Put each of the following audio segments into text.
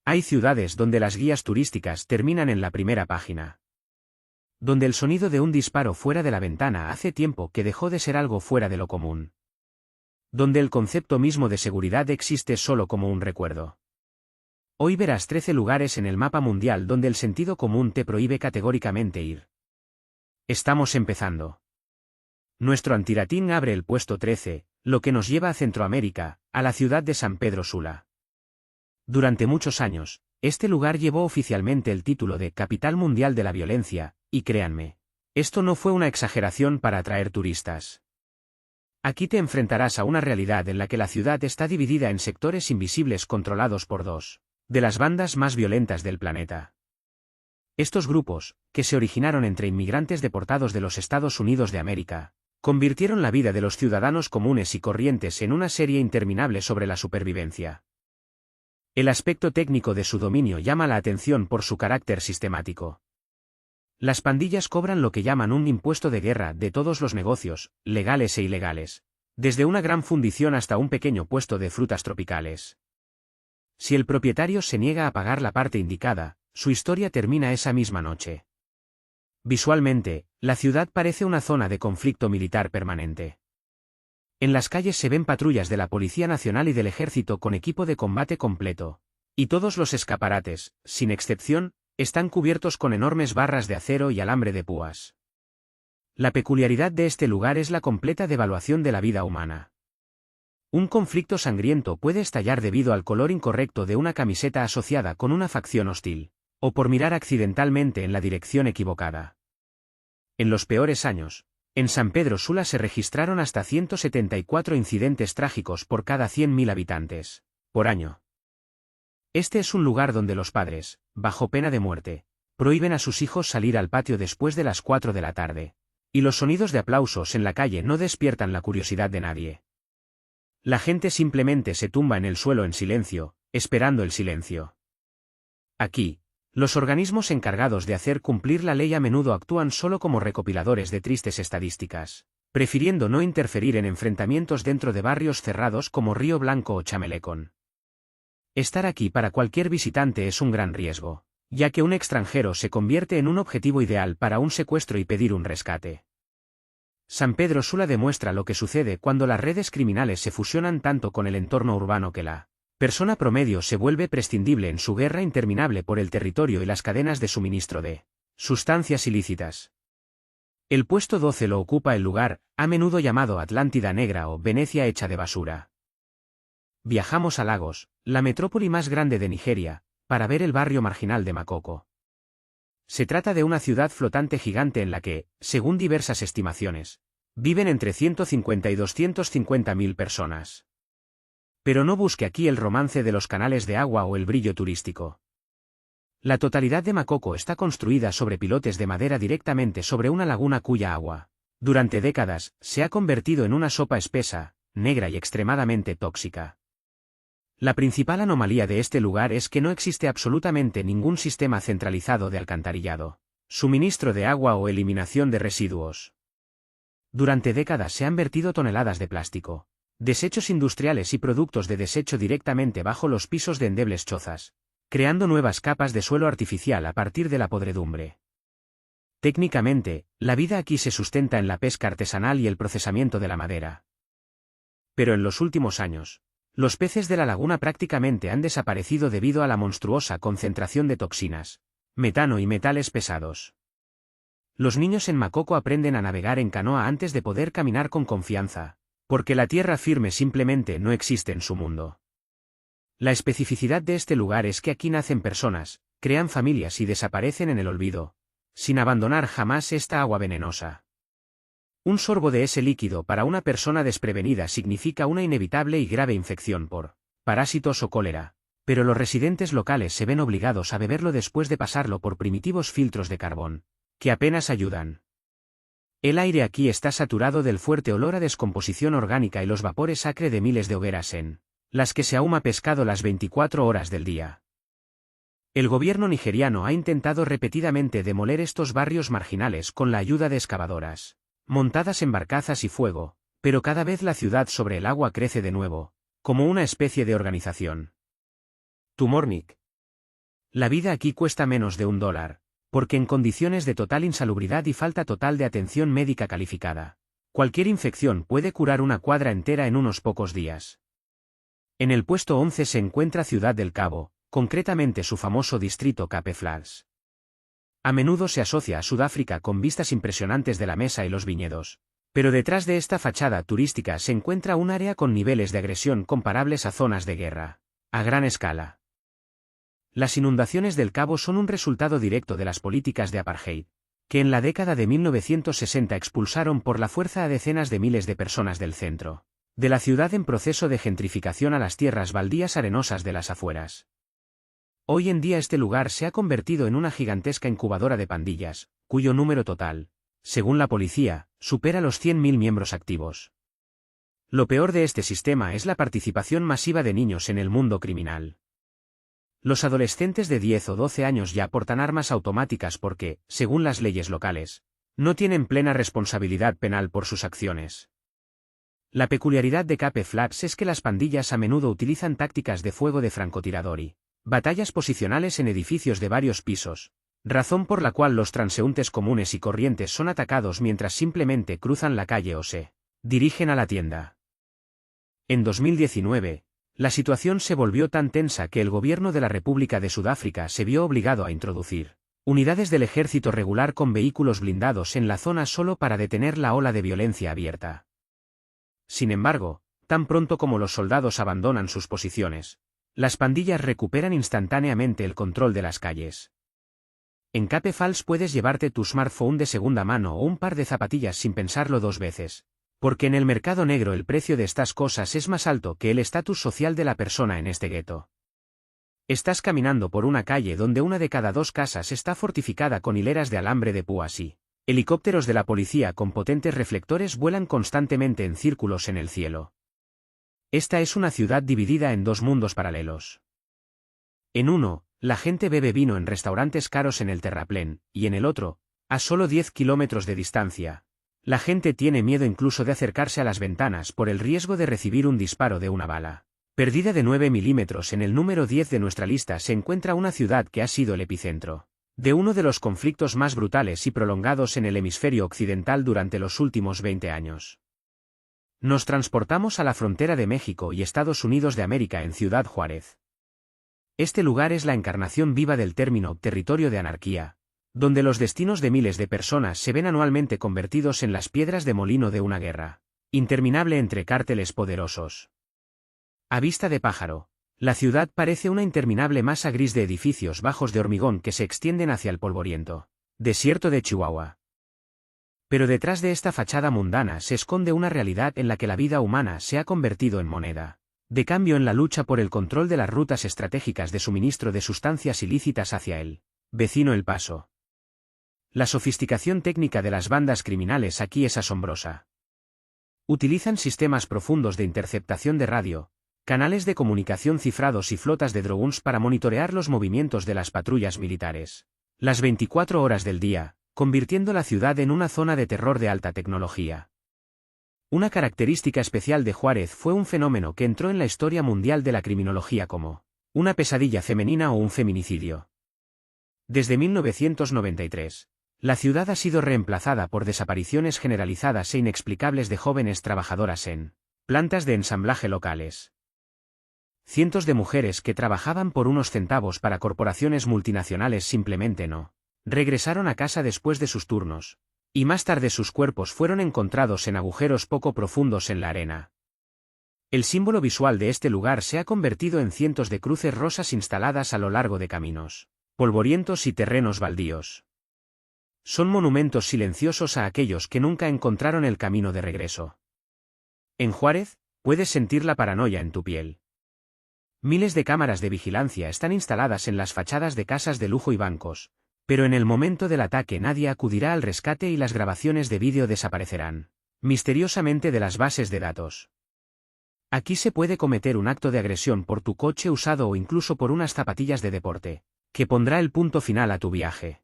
Hay ciudades donde las guías turísticas terminan en la primera página. Donde el sonido de un disparo fuera de la ventana hace tiempo que dejó de ser algo fuera de lo común. Donde el concepto mismo de seguridad existe solo como un recuerdo. Hoy verás 13 lugares en el mapa mundial donde el sentido común te prohíbe categóricamente ir. Estamos empezando. Nuestro antiratín abre el puesto 13, lo que nos lleva a Centroamérica, a la ciudad de San Pedro Sula. Durante muchos años, este lugar llevó oficialmente el título de Capital Mundial de la Violencia, y créanme, esto no fue una exageración para atraer turistas. Aquí te enfrentarás a una realidad en la que la ciudad está dividida en sectores invisibles controlados por dos de las bandas más violentas del planeta. Estos grupos, que se originaron entre inmigrantes deportados de los Estados Unidos de América, convirtieron la vida de los ciudadanos comunes y corrientes en una serie interminable sobre la supervivencia. El aspecto técnico de su dominio llama la atención por su carácter sistemático. Las pandillas cobran lo que llaman un impuesto de guerra de todos los negocios, legales e ilegales, desde una gran fundición hasta un pequeño puesto de frutas tropicales. Si el propietario se niega a pagar la parte indicada, su historia termina esa misma noche. Visualmente, la ciudad parece una zona de conflicto militar permanente. En las calles se ven patrullas de la Policía Nacional y del Ejército con equipo de combate completo, y todos los escaparates, sin excepción, están cubiertos con enormes barras de acero y alambre de púas. La peculiaridad de este lugar es la completa devaluación de la vida humana. Un conflicto sangriento puede estallar debido al color incorrecto de una camiseta asociada con una facción hostil, o por mirar accidentalmente en la dirección equivocada. En los peores años, en San Pedro Sula se registraron hasta 174 incidentes trágicos por cada 100.000 habitantes, por año. Este es un lugar donde los padres, bajo pena de muerte, prohíben a sus hijos salir al patio después de las 4 de la tarde, y los sonidos de aplausos en la calle no despiertan la curiosidad de nadie. La gente simplemente se tumba en el suelo en silencio, esperando el silencio. Aquí, los organismos encargados de hacer cumplir la ley a menudo actúan solo como recopiladores de tristes estadísticas, prefiriendo no interferir en enfrentamientos dentro de barrios cerrados como Río Blanco o Chamelecón. Estar aquí para cualquier visitante es un gran riesgo, ya que un extranjero se convierte en un objetivo ideal para un secuestro y pedir un rescate. San Pedro Sula demuestra lo que sucede cuando las redes criminales se fusionan tanto con el entorno urbano que la persona promedio se vuelve prescindible en su guerra interminable por el territorio y las cadenas de suministro de sustancias ilícitas. El puesto 12 lo ocupa el lugar, a menudo llamado Atlántida Negra o Venecia hecha de basura. Viajamos a Lagos, la metrópoli más grande de Nigeria, para ver el barrio marginal de Makoko. Se trata de una ciudad flotante gigante en la que, según diversas estimaciones, viven entre 150 y 250.000 personas. Pero no busque aquí el romance de los canales de agua o el brillo turístico. La totalidad de Makoko está construida sobre pilotes de madera directamente sobre una laguna cuya agua, durante décadas, se ha convertido en una sopa espesa, negra y extremadamente tóxica. La principal anomalía de este lugar es que no existe absolutamente ningún sistema centralizado de alcantarillado, suministro de agua o eliminación de residuos. Durante décadas se han vertido toneladas de plástico, desechos industriales y productos de desecho directamente bajo los pisos de endebles chozas, creando nuevas capas de suelo artificial a partir de la podredumbre. Técnicamente, la vida aquí se sustenta en la pesca artesanal y el procesamiento de la madera. Pero en los últimos años, los peces de la laguna prácticamente han desaparecido debido a la monstruosa concentración de toxinas, metano y metales pesados. Los niños en Makoko aprenden a navegar en canoa antes de poder caminar con confianza, porque la tierra firme simplemente no existe en su mundo. La especificidad de este lugar es que aquí nacen personas, crean familias y desaparecen en el olvido, sin abandonar jamás esta agua venenosa. Un sorbo de ese líquido para una persona desprevenida significa una inevitable y grave infección por parásitos o cólera, pero los residentes locales se ven obligados a beberlo después de pasarlo por primitivos filtros de carbón, que apenas ayudan. El aire aquí está saturado del fuerte olor a descomposición orgánica y los vapores acre de miles de hogueras en las que se ahuma pescado las 24 horas del día. El gobierno nigeriano ha intentado repetidamente demoler estos barrios marginales con la ayuda de excavadoras montadas en barcazas y fuego, pero cada vez la ciudad sobre el agua crece de nuevo, como una especie de organización. Tumornik. La vida aquí cuesta menos de $1, porque en condiciones de total insalubridad y falta total de atención médica calificada, cualquier infección puede curar una cuadra entera en unos pocos días. En el puesto 11 se encuentra Ciudad del Cabo, concretamente su famoso distrito Cape Flats. A menudo se asocia a Sudáfrica con vistas impresionantes de la mesa y los viñedos, pero detrás de esta fachada turística se encuentra un área con niveles de agresión comparables a zonas de guerra, a gran escala. Las inundaciones del Cabo son un resultado directo de las políticas de apartheid, que en la década de 1960 expulsaron por la fuerza a decenas de miles de personas del centro de la ciudad en proceso de gentrificación a las tierras baldías arenosas de las afueras. Hoy en día este lugar se ha convertido en una gigantesca incubadora de pandillas, cuyo número total, según la policía, supera los 100.000 miembros activos. Lo peor de este sistema es la participación masiva de niños en el mundo criminal. Los adolescentes de 10 o 12 años ya portan armas automáticas porque, según las leyes locales, no tienen plena responsabilidad penal por sus acciones. La peculiaridad de Cape Flats es que las pandillas a menudo utilizan tácticas de fuego de francotirador y batallas posicionales en edificios de varios pisos, razón por la cual los transeúntes comunes y corrientes son atacados mientras simplemente cruzan la calle o se dirigen a la tienda. En 2019, la situación se volvió tan tensa que el gobierno de la República de Sudáfrica se vio obligado a introducir unidades del ejército regular con vehículos blindados en la zona solo para detener la ola de violencia abierta. Sin embargo, tan pronto como los soldados abandonan sus posiciones, las pandillas recuperan instantáneamente el control de las calles. En Cape Flats puedes llevarte tu smartphone de segunda mano o un par de zapatillas sin pensarlo dos veces, porque en el mercado negro el precio de estas cosas es más alto que el estatus social de la persona en este gueto. Estás caminando por una calle donde una de cada dos casas está fortificada con hileras de alambre de púas y helicópteros de la policía con potentes reflectores vuelan constantemente en círculos en el cielo. Esta es una ciudad dividida en dos mundos paralelos. En uno, la gente bebe vino en restaurantes caros en el terraplén, y en el otro, a solo 10 kilómetros de distancia, la gente tiene miedo incluso de acercarse a las ventanas por el riesgo de recibir un disparo de una bala perdida de 9 milímetros. En el número 10 de nuestra lista se encuentra una ciudad que ha sido el epicentro de uno de los conflictos más brutales y prolongados en el hemisferio occidental durante los últimos 20 años. Nos transportamos a la frontera de México y Estados Unidos de América en Ciudad Juárez. Este lugar es la encarnación viva del término territorio de anarquía, donde los destinos de miles de personas se ven anualmente convertidos en las piedras de molino de una guerra interminable entre cárteles poderosos. A vista de pájaro, la ciudad parece una interminable masa gris de edificios bajos de hormigón que se extienden hacia el polvoriento desierto de Chihuahua. Pero detrás de esta fachada mundana se esconde una realidad en la que la vida humana se ha convertido en moneda de cambio en la lucha por el control de las rutas estratégicas de suministro de sustancias ilícitas hacia el vecino El Paso. La sofisticación técnica de las bandas criminales aquí es asombrosa. Utilizan sistemas profundos de interceptación de radio, canales de comunicación cifrados y flotas de drones para monitorear los movimientos de las patrullas militares las 24 horas del día, convirtiendo la ciudad en una zona de terror de alta tecnología. Una característica especial de Juárez fue un fenómeno que entró en la historia mundial de la criminología como una pesadilla femenina o un feminicidio. Desde 1993, la ciudad ha sido reemplazada por desapariciones generalizadas e inexplicables de jóvenes trabajadoras en plantas de ensamblaje locales. Cientos de mujeres que trabajaban por unos centavos para corporaciones multinacionales simplemente no regresaron a casa después de sus turnos, y más tarde sus cuerpos fueron encontrados en agujeros poco profundos en la arena. El símbolo visual de este lugar se ha convertido en cientos de cruces rosas instaladas a lo largo de caminos polvorientos y terrenos baldíos. Son monumentos silenciosos a aquellos que nunca encontraron el camino de regreso. En Juárez, puedes sentir la paranoia en tu piel. Miles de cámaras de vigilancia están instaladas en las fachadas de casas de lujo y bancos, pero en el momento del ataque nadie acudirá al rescate y las grabaciones de vídeo desaparecerán misteriosamente de las bases de datos. Aquí se puede cometer un acto de agresión por tu coche usado o incluso por unas zapatillas de deporte, que pondrá el punto final a tu viaje.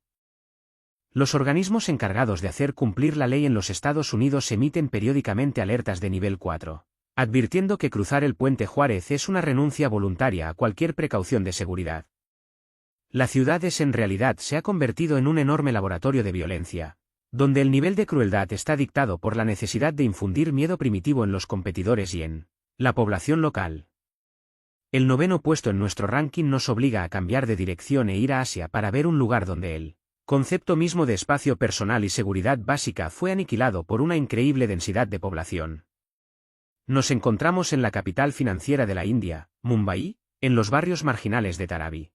Los organismos encargados de hacer cumplir la ley en los Estados Unidos emiten periódicamente alertas de nivel 4. Advirtiendo que cruzar el puente Juárez es una renuncia voluntaria a cualquier precaución de seguridad. La ciudad en realidad se ha convertido en un enorme laboratorio de violencia, donde el nivel de crueldad está dictado por la necesidad de infundir miedo primitivo en los competidores y en la población local. El 9º puesto en nuestro ranking nos obliga a cambiar de dirección e ir a Asia para ver un lugar donde el concepto mismo de espacio personal y seguridad básica fue aniquilado por una increíble densidad de población. Nos encontramos en la capital financiera de la India, Mumbai, en los barrios marginales de Dharavi.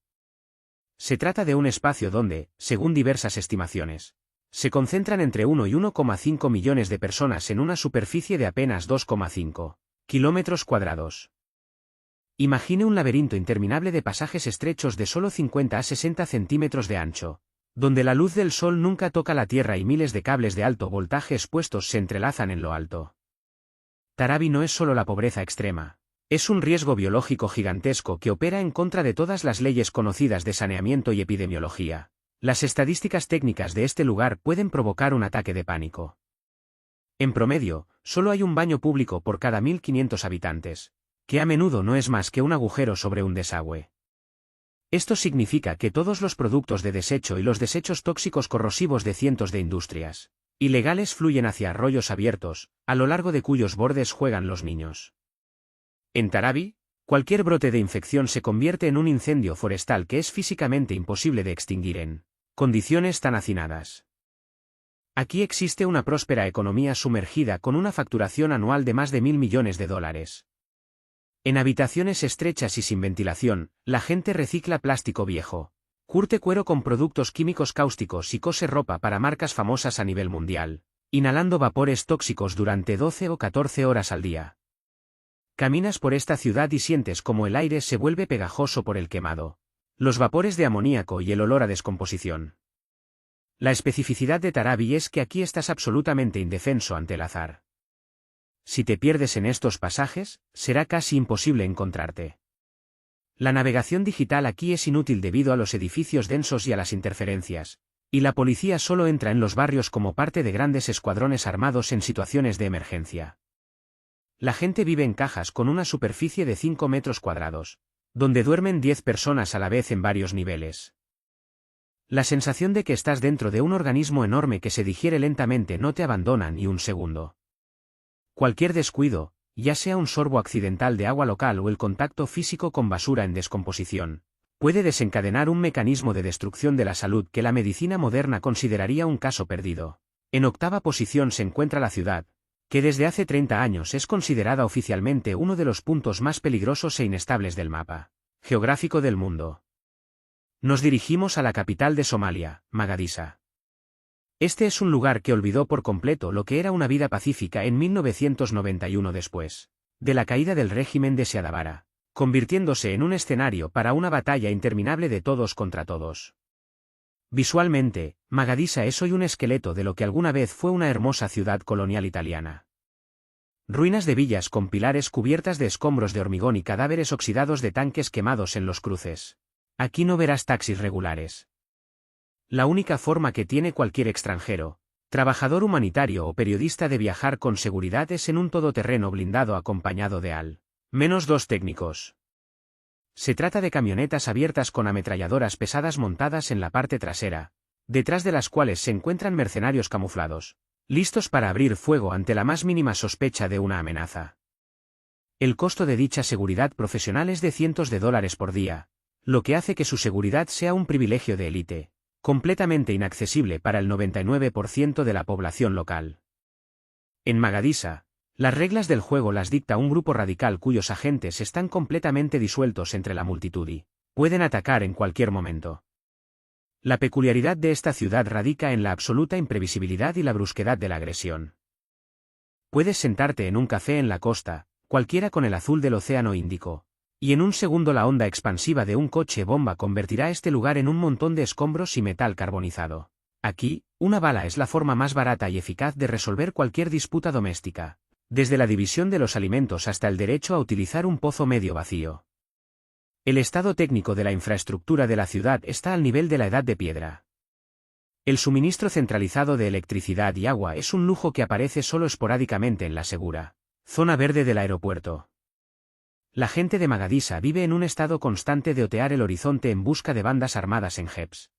Se trata de un espacio donde, según diversas estimaciones, se concentran entre 1 y 1,5 millones de personas en una superficie de apenas 2,5 kilómetros cuadrados. Imagine un laberinto interminable de pasajes estrechos de solo 50 a 60 centímetros de ancho, donde la luz del sol nunca toca la tierra y miles de cables de alto voltaje expuestos se entrelazan en lo alto. Dharavi no es solo la pobreza extrema, es un riesgo biológico gigantesco que opera en contra de todas las leyes conocidas de saneamiento y epidemiología. Las estadísticas técnicas de este lugar pueden provocar un ataque de pánico. En promedio, solo hay un baño público por cada 1.500 habitantes, que a menudo no es más que un agujero sobre un desagüe. Esto significa que todos los productos de desecho y los desechos tóxicos corrosivos de cientos de industrias ilegales fluyen hacia arroyos abiertos, a lo largo de cuyos bordes juegan los niños. En Dharavi, cualquier brote de infección se convierte en un incendio forestal que es físicamente imposible de extinguir en condiciones tan hacinadas. Aquí existe una próspera economía sumergida con una facturación anual de más de $1.000 millones. En habitaciones estrechas y sin ventilación, la gente recicla plástico viejo, curte cuero con productos químicos cáusticos y cose ropa para marcas famosas a nivel mundial, inhalando vapores tóxicos durante 12 o 14 horas al día. Caminas por esta ciudad y sientes como el aire se vuelve pegajoso por el quemado, los vapores de amoníaco y el olor a descomposición. La especificidad de Dharavi es que aquí estás absolutamente indefenso ante el azar. Si te pierdes en estos pasajes, será casi imposible encontrarte. La navegación digital aquí es inútil debido a los edificios densos y a las interferencias, y la policía solo entra en los barrios como parte de grandes escuadrones armados en situaciones de emergencia. La gente vive en cajas con una superficie de 5 metros cuadrados, donde duermen 10 personas a la vez en varios niveles. La sensación de que estás dentro de un organismo enorme que se digiere lentamente no te abandona ni un segundo. Cualquier descuido, ya sea un sorbo accidental de agua local o el contacto físico con basura en descomposición, puede desencadenar un mecanismo de destrucción de la salud que la medicina moderna consideraría un caso perdido. En 8ª posición se encuentra la ciudad, que desde hace 30 años es considerada oficialmente uno de los puntos más peligrosos e inestables del mapa geográfico del mundo. Nos dirigimos a la capital de Somalia, Mogadiscio. Este es un lugar que olvidó por completo lo que era una vida pacífica en 1991 después de la caída del régimen de Siad Barre, convirtiéndose en un escenario para una batalla interminable de todos contra todos. Visualmente, Mogadiscio es hoy un esqueleto de lo que alguna vez fue una hermosa ciudad colonial italiana. Ruinas de villas con pilares cubiertas de escombros de hormigón y cadáveres oxidados de tanques quemados en los cruces. Aquí no verás taxis regulares. La única forma que tiene cualquier extranjero, trabajador humanitario o periodista de viajar con seguridad es en un todoterreno blindado acompañado de al menos 2 técnicos. Se trata de camionetas abiertas con ametralladoras pesadas montadas en la parte trasera, detrás de las cuales se encuentran mercenarios camuflados, listos para abrir fuego ante la más mínima sospecha de una amenaza. El costo de dicha seguridad profesional es de cientos de dólares por día, lo que hace que su seguridad sea un privilegio de élite, completamente inaccesible para el 99% de la población local. En Mogadiscio, las reglas del juego las dicta un grupo radical cuyos agentes están completamente disueltos entre la multitud y pueden atacar en cualquier momento. La peculiaridad de esta ciudad radica en la absoluta imprevisibilidad y la brusquedad de la agresión. Puedes sentarte en un café en la costa, cualquiera con el azul del océano Índico, y en un segundo la onda expansiva de un coche bomba convertirá este lugar en un montón de escombros y metal carbonizado. Aquí, una bala es la forma más barata y eficaz de resolver cualquier disputa doméstica, desde la división de los alimentos hasta el derecho a utilizar un pozo medio vacío. El estado técnico de la infraestructura de la ciudad está al nivel de la Edad de Piedra. El suministro centralizado de electricidad y agua es un lujo que aparece solo esporádicamente en la segura zona verde del aeropuerto. La gente de Mogadiscio vive en un estado constante de otear el horizonte en busca de bandas armadas en Jeeps.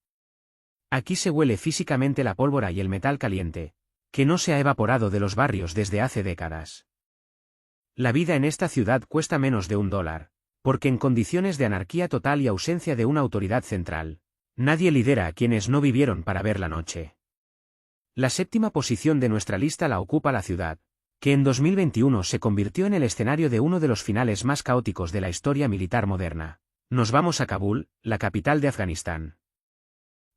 Aquí se huele físicamente la pólvora y el metal caliente, que no se ha evaporado de los barrios desde hace décadas. La vida en esta ciudad cuesta menos de $1, porque en condiciones de anarquía total y ausencia de una autoridad central, nadie lidera a quienes no vivieron para ver la noche. La séptima posición de nuestra lista la ocupa la ciudad, que en 2021 se convirtió en el escenario de uno de los finales más caóticos de la historia militar moderna. Nos vamos a Kabul, la capital de Afganistán.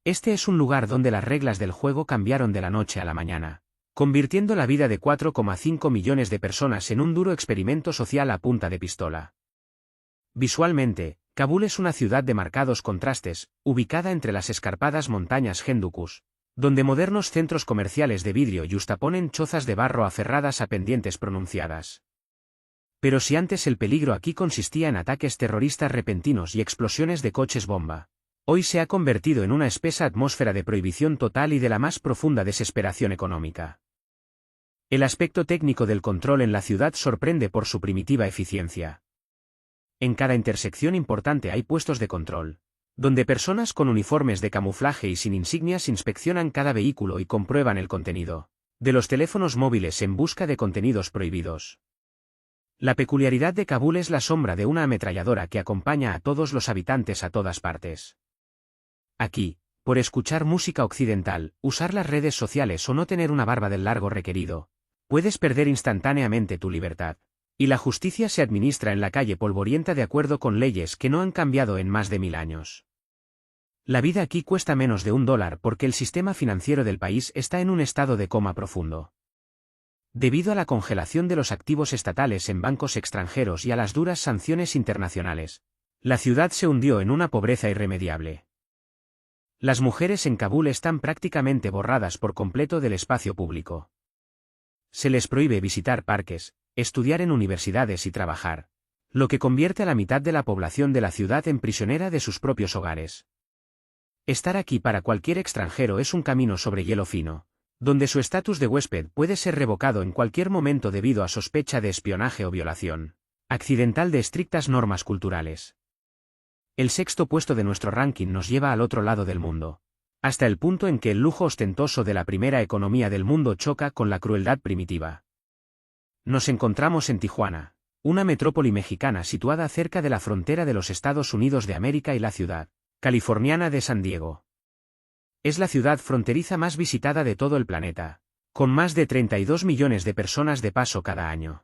Este es un lugar donde las reglas del juego cambiaron de la noche a la mañana, convirtiendo la vida de 4,5 millones de personas en un duro experimento social a punta de pistola. Visualmente, Kabul es una ciudad de marcados contrastes, ubicada entre las escarpadas montañas Hindukush, donde modernos centros comerciales de vidrio yuxtaponen chozas de barro aferradas a pendientes pronunciadas. Pero si antes el peligro aquí consistía en ataques terroristas repentinos y explosiones de coches bomba, hoy se ha convertido en una espesa atmósfera de prohibición total y de la más profunda desesperación económica. El aspecto técnico del control en la ciudad sorprende por su primitiva eficiencia. En cada intersección importante hay puestos de control, donde personas con uniformes de camuflaje y sin insignias inspeccionan cada vehículo y comprueban el contenido de los teléfonos móviles en busca de contenidos prohibidos. La peculiaridad de Kabul es la sombra de una ametralladora que acompaña a todos los habitantes a todas partes. Aquí, por escuchar música occidental, usar las redes sociales o no tener una barba del largo requerido, puedes perder instantáneamente tu libertad. Y la justicia se administra en la calle polvorienta de acuerdo con leyes que no han cambiado en más de 1000 años. La vida aquí cuesta menos de $1 porque el sistema financiero del país está en un estado de coma profundo. Debido a la congelación de los activos estatales en bancos extranjeros y a las duras sanciones internacionales, la ciudad se hundió en una pobreza irremediable. Las mujeres en Kabul están prácticamente borradas por completo del espacio público. Se les prohíbe visitar parques, estudiar en universidades y trabajar, lo que convierte a la mitad de la población de la ciudad en prisionera de sus propios hogares. Estar aquí para cualquier extranjero es un camino sobre hielo fino, donde su estatus de huésped puede ser revocado en cualquier momento debido a sospecha de espionaje o violación accidental de estrictas normas culturales. El sexto puesto de nuestro ranking nos lleva al otro lado del mundo, hasta el punto en que el lujo ostentoso de la primera economía del mundo choca con la crueldad primitiva. Nos encontramos en Tijuana, una metrópoli mexicana situada cerca de la frontera de los Estados Unidos de América y la ciudad californiana de San Diego. Es la ciudad fronteriza más visitada de todo el planeta, con más de 32 millones de personas de paso cada año.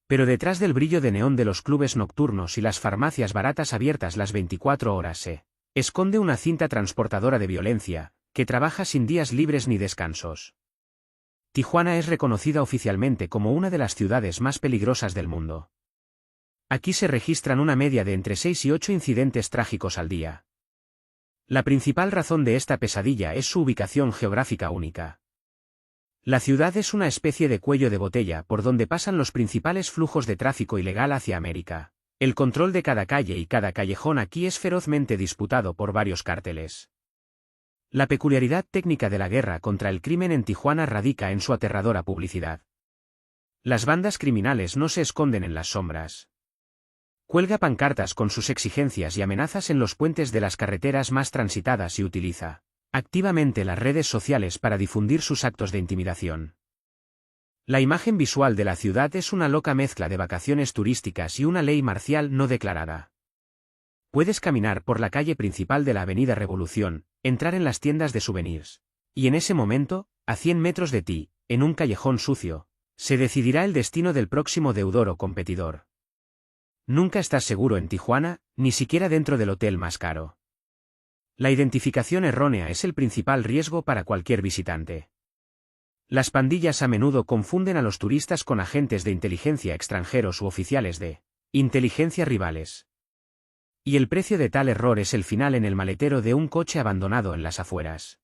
Pero detrás del brillo de neón de los clubes nocturnos y las farmacias baratas abiertas las 24 horas se esconde una cinta transportadora de violencia, que trabaja sin días libres ni descansos. Tijuana es reconocida oficialmente como una de las ciudades más peligrosas del mundo. Aquí se registran una media de entre 6 y 8 incidentes trágicos al día. La principal razón de esta pesadilla es su ubicación geográfica única. La ciudad es una especie de cuello de botella por donde pasan los principales flujos de tráfico ilegal hacia América. El control de cada calle y cada callejón aquí es ferozmente disputado por varios cárteles. La peculiaridad técnica de la guerra contra el crimen en Tijuana radica en su aterradora publicidad. Las bandas criminales no se esconden en las sombras. Cuelga pancartas con sus exigencias y amenazas en los puentes de las carreteras más transitadas y utiliza activamente las redes sociales para difundir sus actos de intimidación. La imagen visual de la ciudad es una loca mezcla de vacaciones turísticas y una ley marcial no declarada. Puedes caminar por la calle principal de la Avenida Revolución, entrar en las tiendas de souvenirs, y en ese momento, a 100 metros de ti, en un callejón sucio, se decidirá el destino del próximo deudor o competidor. Nunca estás seguro en Tijuana, ni siquiera dentro del hotel más caro. La identificación errónea es el principal riesgo para cualquier visitante. Las pandillas a menudo confunden a los turistas con agentes de inteligencia extranjeros u oficiales de inteligencia rivales. Y el precio de tal error es el final en el maletero de un coche abandonado en las afueras.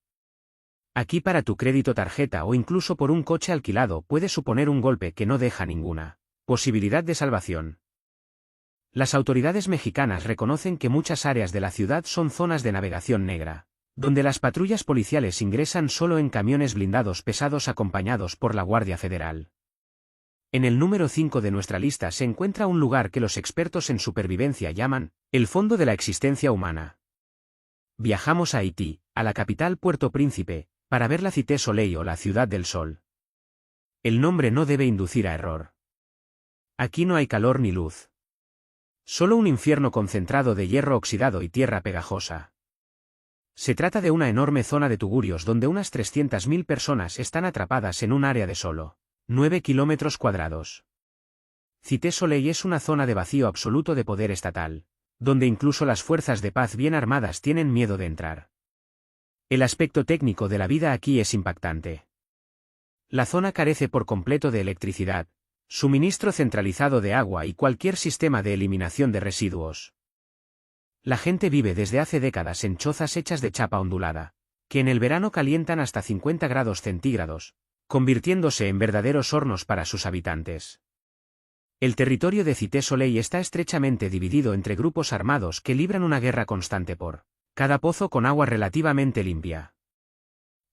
Aquí para tu crédito tarjeta o incluso por un coche alquilado puede suponer un golpe que no deja ninguna posibilidad de salvación. Las autoridades mexicanas reconocen que muchas áreas de la ciudad son zonas de navegación negra, donde las patrullas policiales ingresan solo en camiones blindados pesados acompañados por la Guardia Federal. En el número 5 de nuestra lista se encuentra un lugar que los expertos en supervivencia llaman el fondo de la existencia humana. Viajamos a Haití, a la capital Puerto Príncipe, para ver la Cité Soleil o la Ciudad del Sol. El nombre no debe inducir a error. Aquí no hay calor ni luz. Solo un infierno concentrado de hierro oxidado y tierra pegajosa. Se trata de una enorme zona de tugurios donde unas 300.000 personas están atrapadas en un área de solo 9 kilómetros cuadrados. Cité Soleil es una zona de vacío absoluto de poder estatal, donde incluso las fuerzas de paz bien armadas tienen miedo de entrar. El aspecto técnico de la vida aquí es impactante. La zona carece por completo de electricidad, suministro centralizado de agua y cualquier sistema de eliminación de residuos. La gente vive desde hace décadas en chozas hechas de chapa ondulada, que en el verano calientan hasta 50 grados centígrados, convirtiéndose en verdaderos hornos para sus habitantes. El territorio de Cité Soleil está estrechamente dividido entre grupos armados que libran una guerra constante por cada pozo con agua relativamente limpia.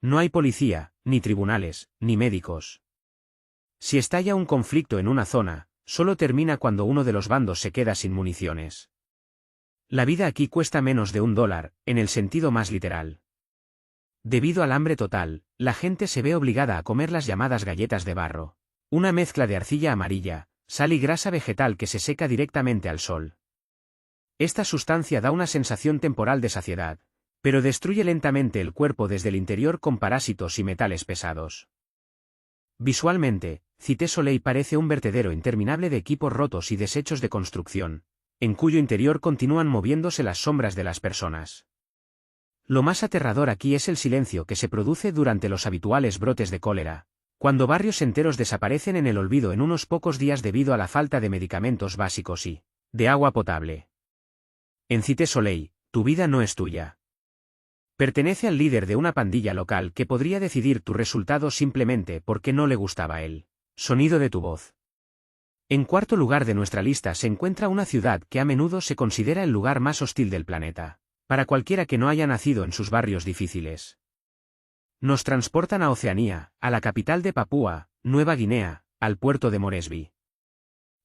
No hay policía, ni tribunales, ni médicos. Si estalla un conflicto en una zona, solo termina cuando uno de los bandos se queda sin municiones. La vida aquí cuesta menos de $1, en el sentido más literal. Debido al hambre total, la gente se ve obligada a comer las llamadas galletas de barro, una mezcla de arcilla amarilla, sal y grasa vegetal que se seca directamente al sol. Esta sustancia da una sensación temporal de saciedad, pero destruye lentamente el cuerpo desde el interior con parásitos y metales pesados. Visualmente, Cité Soleil parece un vertedero interminable de equipos rotos y desechos de construcción, en cuyo interior continúan moviéndose las sombras de las personas. Lo más aterrador aquí es el silencio que se produce durante los habituales brotes de cólera, cuando barrios enteros desaparecen en el olvido en unos pocos días debido a la falta de medicamentos básicos y de agua potable. En Cité Soleil, tu vida no es tuya. Pertenece al líder de una pandilla local que podría decidir tu resultado simplemente porque no le gustaba el sonido de tu voz. En cuarto lugar de nuestra lista se encuentra una ciudad que a menudo se considera el lugar más hostil del planeta, para cualquiera que no haya nacido en sus barrios difíciles. Nos transportan a Oceanía, a la capital de Papúa Nueva Guinea, al puerto de Moresby.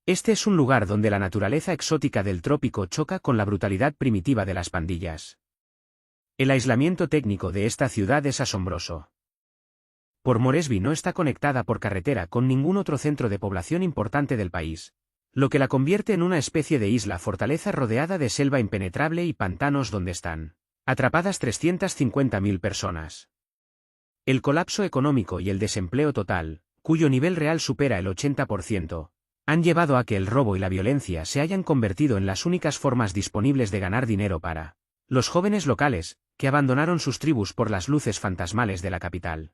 Este es un lugar donde la naturaleza exótica del trópico choca con la brutalidad primitiva de las pandillas. El aislamiento técnico de esta ciudad es asombroso. Port Moresby no está conectada por carretera con ningún otro centro de población importante del país, lo que la convierte en una especie de isla fortaleza rodeada de selva impenetrable y pantanos donde están atrapadas 350.000 personas. El colapso económico y el desempleo total, cuyo nivel real supera el 80%, han llevado a que el robo y la violencia se hayan convertido en las únicas formas disponibles de ganar dinero para los jóvenes locales, que abandonaron sus tribus por las luces fantasmales de la capital.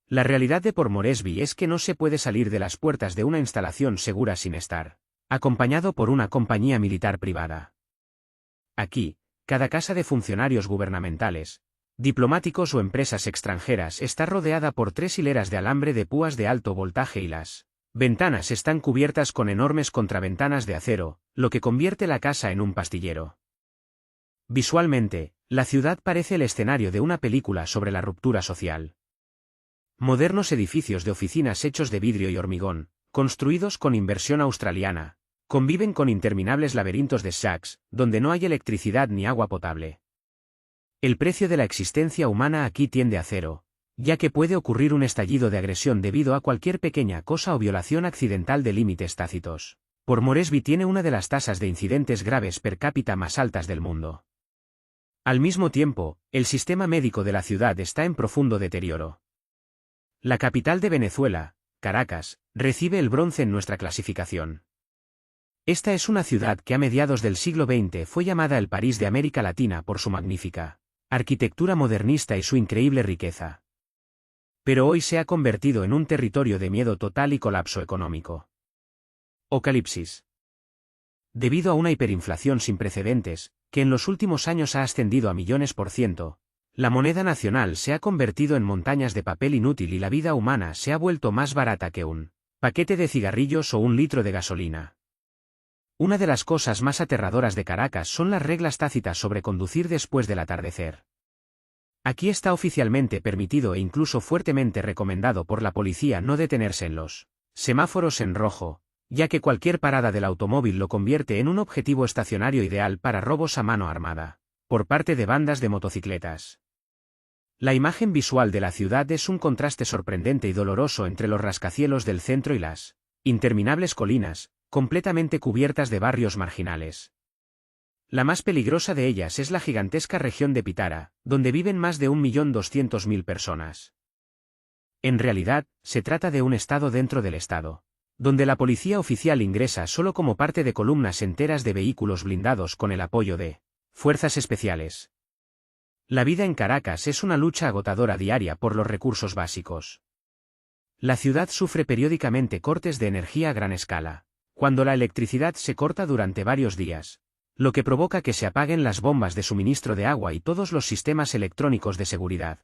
La realidad de Port Moresby es que no se puede salir de las puertas de una instalación segura sin estar acompañado por una compañía militar privada. Aquí, cada casa de funcionarios gubernamentales, diplomáticos o empresas extranjeras está rodeada por 3 hileras de alambre de púas de alto voltaje y las ventanas están cubiertas con enormes contraventanas de acero, lo que convierte la casa en un pastillero. Visualmente, la ciudad parece el escenario de una película sobre la ruptura social. Modernos edificios de oficinas hechos de vidrio y hormigón, construidos con inversión australiana, conviven con interminables laberintos de shacks, donde no hay electricidad ni agua potable. El precio de la existencia humana aquí tiende a cero, ya que puede ocurrir un estallido de agresión debido a cualquier pequeña cosa o violación accidental de límites tácitos. Port Moresby tiene una de las tasas de incidentes graves per cápita más altas del mundo. Al mismo tiempo, el sistema médico de la ciudad está en profundo deterioro. La capital de Venezuela, Caracas, recibe el bronce en nuestra clasificación. Esta es una ciudad que a mediados del siglo XX fue llamada el París de América Latina por su magnífica arquitectura modernista y su increíble riqueza. Pero hoy se ha convertido en un territorio de miedo total y colapso económico. Apocalipsis. Debido a una hiperinflación sin precedentes, que en los últimos años ha ascendido a millones %, la moneda nacional se ha convertido en montañas de papel inútil y la vida humana se ha vuelto más barata que un paquete de cigarrillos o un litro de gasolina. Una de las cosas más aterradoras de Caracas son las reglas tácitas sobre conducir después del atardecer. Aquí está oficialmente permitido e incluso fuertemente recomendado por la policía no detenerse en los Semáforos en rojo, ya que cualquier parada del automóvil lo convierte en un objetivo estacionario ideal para robos a mano armada, por parte de bandas de motocicletas. La imagen visual de la ciudad es un contraste sorprendente y doloroso entre los rascacielos del centro y las interminables colinas, completamente cubiertas de barrios marginales. La más peligrosa de ellas es la gigantesca región de Pitara, donde viven más de 1.200.000 personas. En realidad, se trata de un estado dentro del estado, donde la policía oficial ingresa solo como parte de columnas enteras de vehículos blindados con el apoyo de fuerzas especiales. La vida en Caracas es una lucha agotadora diaria por los recursos básicos. La ciudad sufre periódicamente cortes de energía a gran escala, cuando la electricidad se corta durante varios días, lo que provoca que se apaguen las bombas de suministro de agua y todos los sistemas electrónicos de seguridad.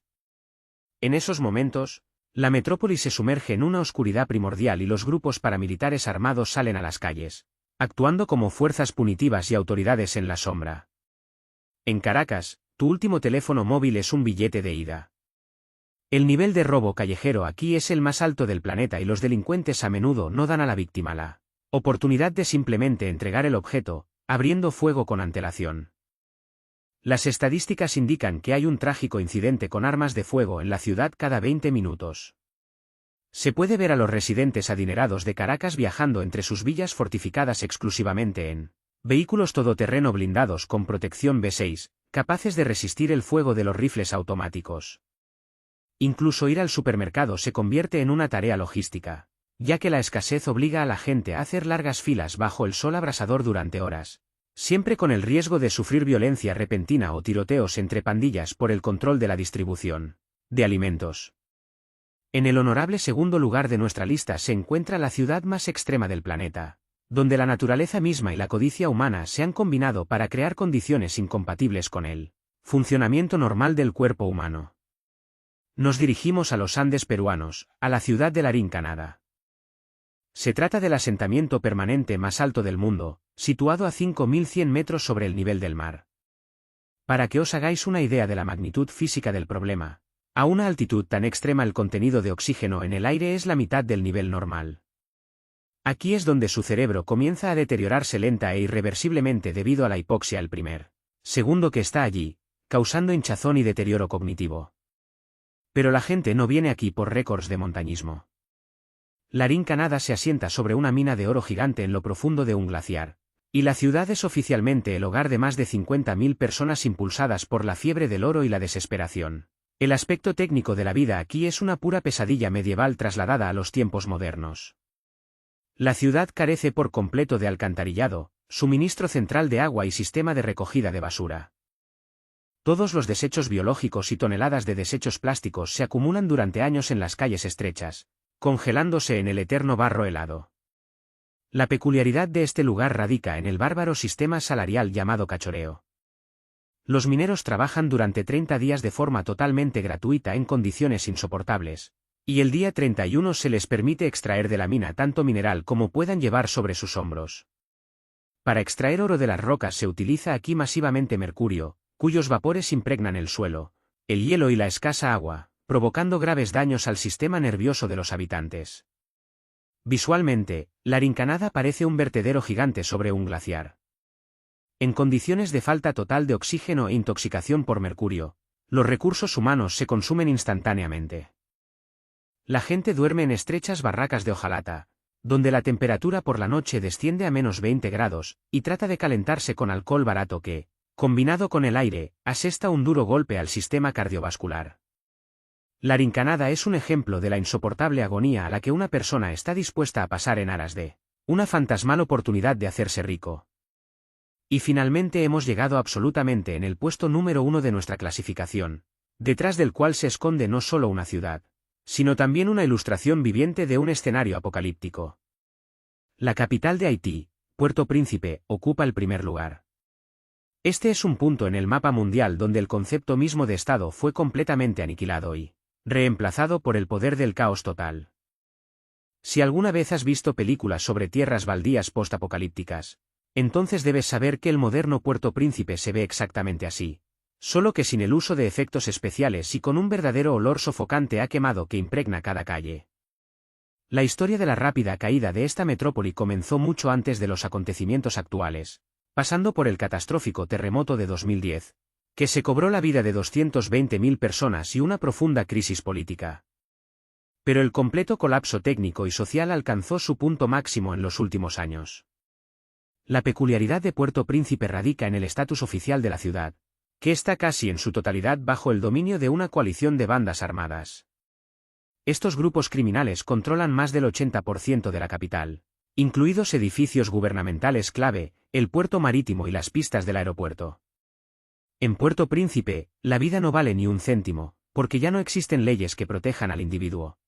En esos momentos, la metrópoli se sumerge en una oscuridad primordial y los grupos paramilitares armados salen a las calles, actuando como fuerzas punitivas y autoridades en la sombra. En Caracas, tu último teléfono móvil es un billete de ida. El nivel de robo callejero aquí es el más alto del planeta y los delincuentes a menudo no dan a la víctima la oportunidad de simplemente entregar el objeto, abriendo fuego con antelación. Las estadísticas indican que hay un trágico incidente con armas de fuego en la ciudad cada 20 minutos. Se puede ver a los residentes adinerados de Caracas viajando entre sus villas fortificadas exclusivamente en vehículos todoterreno blindados con protección V6, capaces de resistir el fuego de los rifles automáticos. Incluso ir al supermercado se convierte en una tarea logística, ya que la escasez obliga a la gente a hacer largas filas bajo el sol abrasador durante horas, siempre con el riesgo de sufrir violencia repentina o tiroteos entre pandillas por el control de la distribución de alimentos. En el honorable segundo lugar de nuestra lista se encuentra la ciudad más extrema del planeta, donde la naturaleza misma y la codicia humana se han combinado para crear condiciones incompatibles con el funcionamiento normal del cuerpo humano. Nos dirigimos a los Andes peruanos, a la ciudad de Larín, Canadá. Se trata del asentamiento permanente más alto del mundo, situado a 5.100 metros sobre el nivel del mar. Para que os hagáis una idea de la magnitud física del problema, a una altitud tan extrema el contenido de oxígeno en el aire es la mitad del nivel normal. Aquí es donde su cerebro comienza a deteriorarse lenta e irreversiblemente debido a la hipoxia el primer segundo que está allí, causando hinchazón y deterioro cognitivo. Pero la gente no viene aquí por récords de montañismo. Larín, Canadá se asienta sobre una mina de oro gigante en lo profundo de un glaciar, y la ciudad es oficialmente el hogar de más de 50.000 personas impulsadas por la fiebre del oro y la desesperación. El aspecto técnico de la vida aquí es una pura pesadilla medieval trasladada a los tiempos modernos. La ciudad carece por completo de alcantarillado, suministro central de agua y sistema de recogida de basura. Todos los desechos biológicos y toneladas de desechos plásticos se acumulan durante años en las calles estrechas, congelándose en el eterno barro helado. La peculiaridad de este lugar radica en el bárbaro sistema salarial llamado cachoreo. Los mineros trabajan durante 30 días de forma totalmente gratuita en condiciones insoportables, y el día 31 se les permite extraer de la mina tanto mineral como puedan llevar sobre sus hombros. Para extraer oro de las rocas se utiliza aquí masivamente mercurio, cuyos vapores impregnan el suelo, el hielo y la escasa agua, provocando graves daños al sistema nervioso de los habitantes. Visualmente, Larín, Canadá parece un vertedero gigante sobre un glaciar. En condiciones de falta total de oxígeno e intoxicación por mercurio, los recursos humanos se consumen instantáneamente. La gente duerme en estrechas barracas de hojalata, donde la temperatura por la noche desciende a menos 20 grados, y trata de calentarse con alcohol barato que, combinado con el aire, asesta un duro golpe al sistema cardiovascular. Larín, Canadá es un ejemplo de la insoportable agonía a la que una persona está dispuesta a pasar en aras de una fantasmal oportunidad de hacerse rico. Y finalmente hemos llegado absolutamente en el puesto número 1 de nuestra clasificación, detrás del cual se esconde no solo una ciudad, sino también una ilustración viviente de un escenario apocalíptico. La capital de Haití, Puerto Príncipe, ocupa el primer lugar. Este es un punto en el mapa mundial donde el concepto mismo de Estado fue completamente aniquilado y reemplazado por el poder del caos total. Si alguna vez has visto películas sobre tierras baldías postapocalípticas, entonces debes saber que el moderno Puerto Príncipe se ve exactamente así, solo que sin el uso de efectos especiales y con un verdadero olor sofocante a quemado que impregna cada calle. La historia de la rápida caída de esta metrópoli comenzó mucho antes de los acontecimientos actuales, pasando por el catastrófico terremoto de 2010, que se cobró la vida de 220.000 personas y una profunda crisis política. Pero el completo colapso técnico y social alcanzó su punto máximo en los últimos años. La peculiaridad de Puerto Príncipe radica en el estatus oficial de la ciudad, que está casi en su totalidad bajo el dominio de una coalición de bandas armadas. Estos grupos criminales controlan más del 80% de la capital, incluidos edificios gubernamentales clave, el puerto marítimo y las pistas del aeropuerto. En Puerto Príncipe, la vida no vale ni un céntimo, porque ya no existen leyes que protejan al individuo.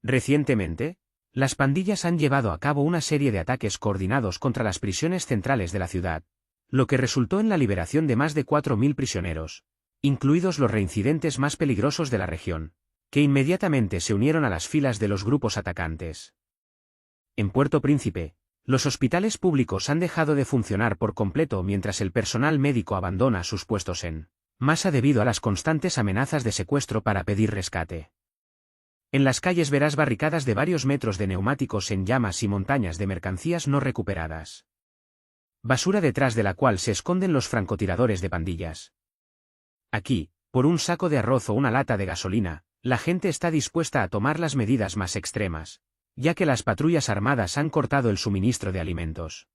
Recientemente, las pandillas han llevado a cabo una serie de ataques coordinados contra las prisiones centrales de la ciudad, lo que resultó en la liberación de más de 4.000 prisioneros, incluidos los reincidentes más peligrosos de la región, que inmediatamente se unieron a las filas de los grupos atacantes. En Puerto Príncipe, los hospitales públicos han dejado de funcionar por completo mientras el personal médico abandona sus puestos en masa debido a las constantes amenazas de secuestro para pedir rescate. En las calles verás barricadas de varios metros de neumáticos en llamas y montañas de mercancías no recuperadas. Basura detrás de la cual se esconden los francotiradores de pandillas. Aquí, por un saco de arroz o una lata de gasolina, la gente está dispuesta a tomar las medidas más extremas, ya que las patrullas armadas han cortado el suministro de alimentos.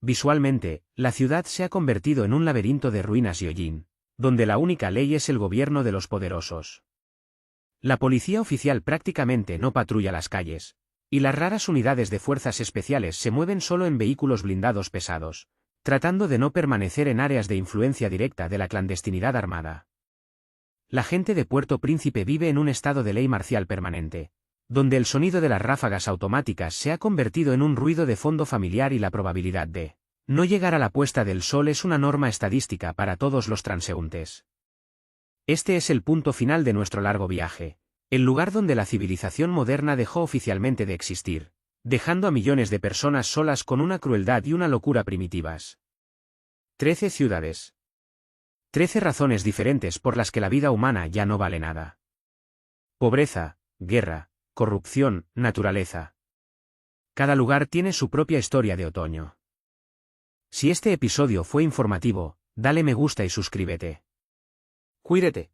Visualmente, la ciudad se ha convertido en un laberinto de ruinas y hollín, donde la única ley es el gobierno de los poderosos. La policía oficial prácticamente no patrulla las calles, y las raras unidades de fuerzas especiales se mueven solo en vehículos blindados pesados, tratando de no permanecer en áreas de influencia directa de la clandestinidad armada. La gente de Puerto Príncipe vive en un estado de ley marcial permanente, donde el sonido de las ráfagas automáticas se ha convertido en un ruido de fondo familiar y la probabilidad de no llegar a la puesta del sol es una norma estadística para todos los transeúntes. Este es el punto final de nuestro largo viaje, el lugar donde la civilización moderna dejó oficialmente de existir, dejando a millones de personas solas con una crueldad y una locura primitivas. 13 ciudades. 13 razones diferentes por las que la vida humana ya no vale nada. Pobreza, guerra, corrupción, naturaleza. Cada lugar tiene su propia historia de otoño. Si este episodio fue informativo, dale me gusta y suscríbete. Cuídate.